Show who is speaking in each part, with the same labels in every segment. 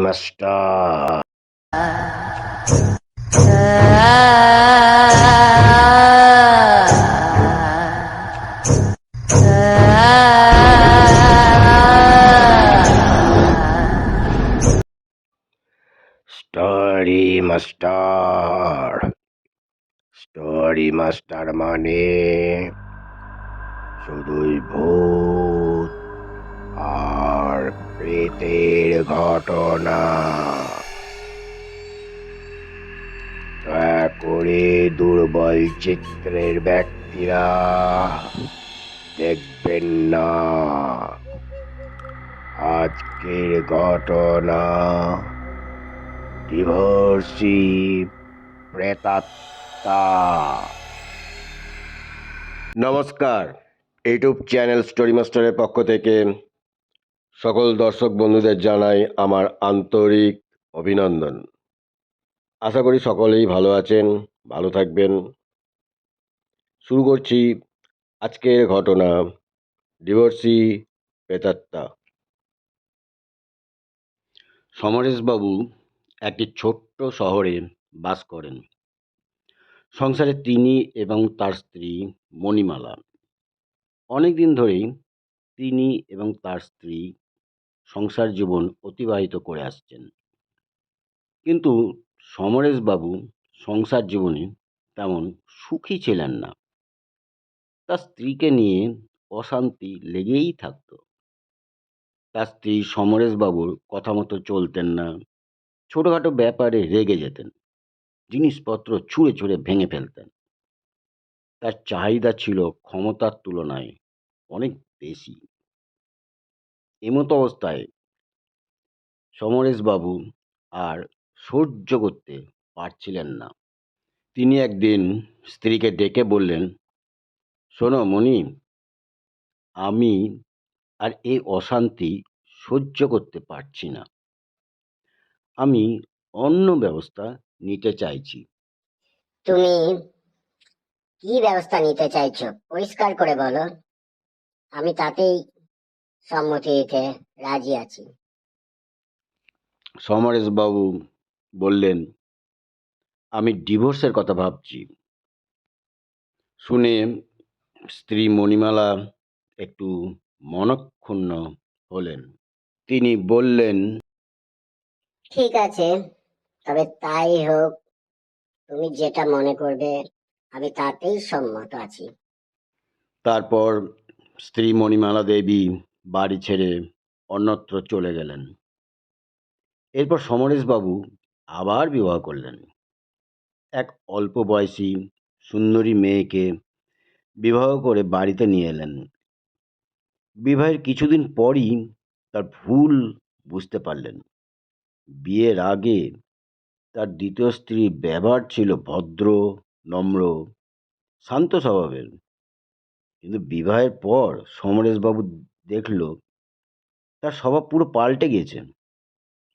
Speaker 1: Master. Story master. Story master মানে শুধুই ভূত আর প্রেতের ঘটনা। দয়া করে দুর্বল চিত্রের ব্যক্তিরা দেখবেন না। আজকের ঘটনা ডিভোর্সি প্রেতাত্মা। নমস্কার, ইউটিউব চ্যানেল স্টোরি মাস্টারের পক্ষ থেকে সকল দর্শক বন্ধুদের জানাই আমার আন্তরিক অভিনন্দন। আশা করি সকলেই ভালো আছেন, ভালো থাকবেন। শুরু করছি আজকের ঘটনা ডিভোর্সি প্রেতাত্মা। সমরেশবাবু একটি ছোট্ট শহরে বাস করেন। সংসারে তিনি এবং তার স্ত্রী মণিমালা। অনেক দিন ধরেই তিনি এবং তার স্ত্রী সংসার জীবন অতিবাহিত করে আসছেন। কিন্তু সমরেশবাবু সংসার জীবনে তেমন সুখী ছিলেন না। তার স্ত্রীকে নিয়ে অশান্তি লেগেই থাকত। তার স্ত্রী সমরেশবাবুর কথা মতো চলতেন না। ছোটোখাটো ব্যাপারে রেগে যেতেন, জিনিসপত্র ছুঁড়ে ছুঁড়ে ভেঙে ফেলতেন। তার চাহিদা ছিল ক্ষমতার তুলনায় অনেক বেশি। এমতো অবস্থায় সমরেশবাবু আর সহ্য করতে পারছিলেন না। তিনি একদিন স্ত্রীকে ডেকে বললেন, শোনো মণি, আমি আর এই অশান্তি সহ্য করতে পারছি না। আমি অন্য ব্যবস্থা নিতে চাইছি।
Speaker 2: তুমি কি ব্যবস্থা নিতে চাইছো পরিষ্কার করে বলো, আমি তাতেই সম্মতি দিতে রাজি আছি।
Speaker 1: সমরেশবাবু বললেন, আমি ডিভোর্সের কথা ভাবছি। শুনে স্ত্রী মণিমালা একটু মনক্ষুণ্ণ হলেন। তিনি বললেন,
Speaker 2: ঠিক আছে, তবে তাই হোক, তুমি যেটা মনে করবে আমি তাতেই সম্মত আছি।
Speaker 1: তারপর স্ত্রী মণিমালা দেবী বাড়ি ছেড়ে অন্যত্র চলে গেলেন। এরপর সমরেশবাবু আবার বিবাহ করলেন। এক অল্প বয়সী সুন্দরী মেয়েকে বিবাহ করে বাড়িতে নিয়ে এলেন। বিবাহের কিছুদিন পরই তার ভুল বুঝতে পারলেন। বিয়ের আগে তার দ্বিতীয় স্ত্রীর ব্যবহার ছিল ভদ্র, নম্র, শান্ত স্বভাবের। কিন্তু বিবাহের পর সমরেশবাবু দেখল তার স্বভাব পুরো পাল্টে গিয়েছে।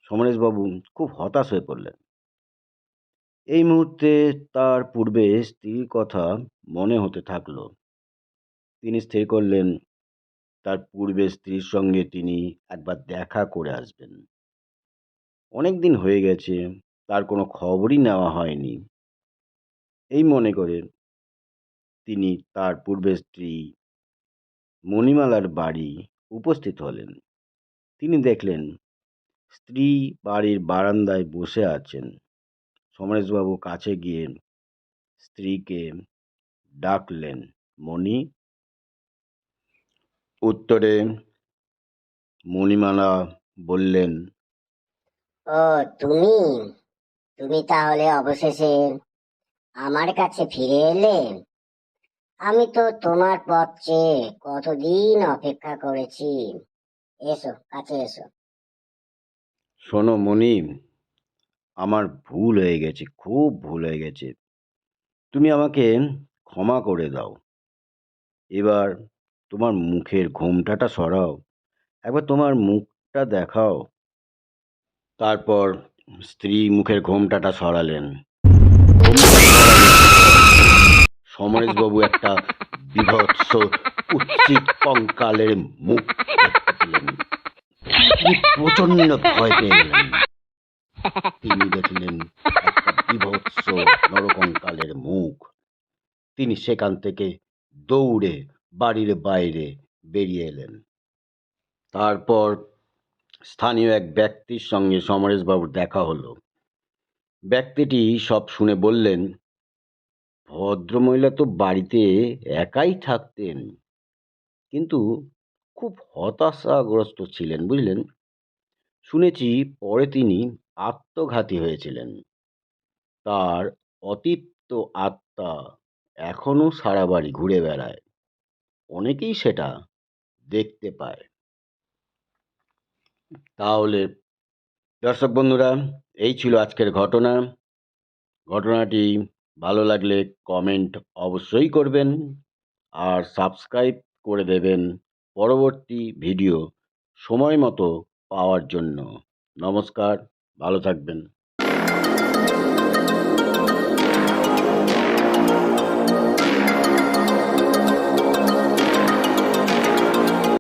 Speaker 1: সমরেশবাবু খুব হতাশ হয়ে পড়লেন। এই মুহূর্তে তার পূর্বে স্ত্রীর কথা মনে হতে থাকলো। তিনি স্থির করলেন তার পূর্বে স্ত্রীর সঙ্গে তিনি একবার দেখা করে আসবেন। অনেক দিন হয়ে গেছে, তার কোনো খবরই নেওয়া হয়নি। এই মনে করে তিনি তার পূর্বের স্ত্রী মণিমালার বাড়ি উপস্থিত হলেন। তিনি দেখলেন স্ত্রী বাড়ির বারান্দায় বসে আছেন। সমরেশবাবু কাছে গিয়ে স্ত্রীকে ডাকলেন, মণি। উত্তরে মণিমালা বললেন,
Speaker 2: ও তুমি তুমি তাহলে অবশেষে আমার কাছে ফিরে এলে। আমি তো তোমার পথ চেয়ে কতদিন অপেক্ষা করেছি। এসো, কাছে এসো।
Speaker 1: শোনো মণি, আমার ভুল হয়ে গেছে, খুব ভুল হয়ে গেছে। তুমি আমাকে ক্ষমা করে দাও। এবার তোমার মুখের ঘোমটাটা সরাও, একবার তোমার মুখটা দেখাও। তারপর স্ত্রী মুখের ঘোমটাটা সরালেন। ঘোমটা সরানোর পর সমরেশবাবু একটা বীভৎস কুৎসিত কঙ্কালের মুখ দেখতে পেলেন। তিনি প্রচন্ড ভয় পেয়ে গেলেন। তিনি দেখলেন একটা বীভৎস নরকঙ্কালের মুখ। তিনি সেখান থেকে দৌড়ে বাড়ির বাইরে বেরিয়ে এলেন। তারপর স্থানীয় এক ব্যক্তির সঙ্গে সমরেশবাবুর দেখা হলো। ব্যক্তিটি সব শুনে বললেন, ভদ্রমহিলা তো বাড়িতে একাই থাকতেন, কিন্তু খুব হতাশাগ্রস্ত ছিলেন, বুঝলেন। শুনেছি পরে তিনি আত্মঘাতী হয়েছিলেন। তার অতৃপ্ত আত্মা এখনো সারা বাড়ি ঘুরে বেড়ায়, অনেকেই সেটা দেখতে পায়। তাহলে দর্শক বন্ধুরা, এই ছিল আজকের ঘটনা। ঘটনাটি ভালো লাগলে কমেন্ট অবশ্যই করবেন, আর সাবস্ক্রাইব করে দেবেন পরবর্তী ভিডিও সময় মতো পাওয়ার জন্য। নমস্কার, ভালো থাকবেন।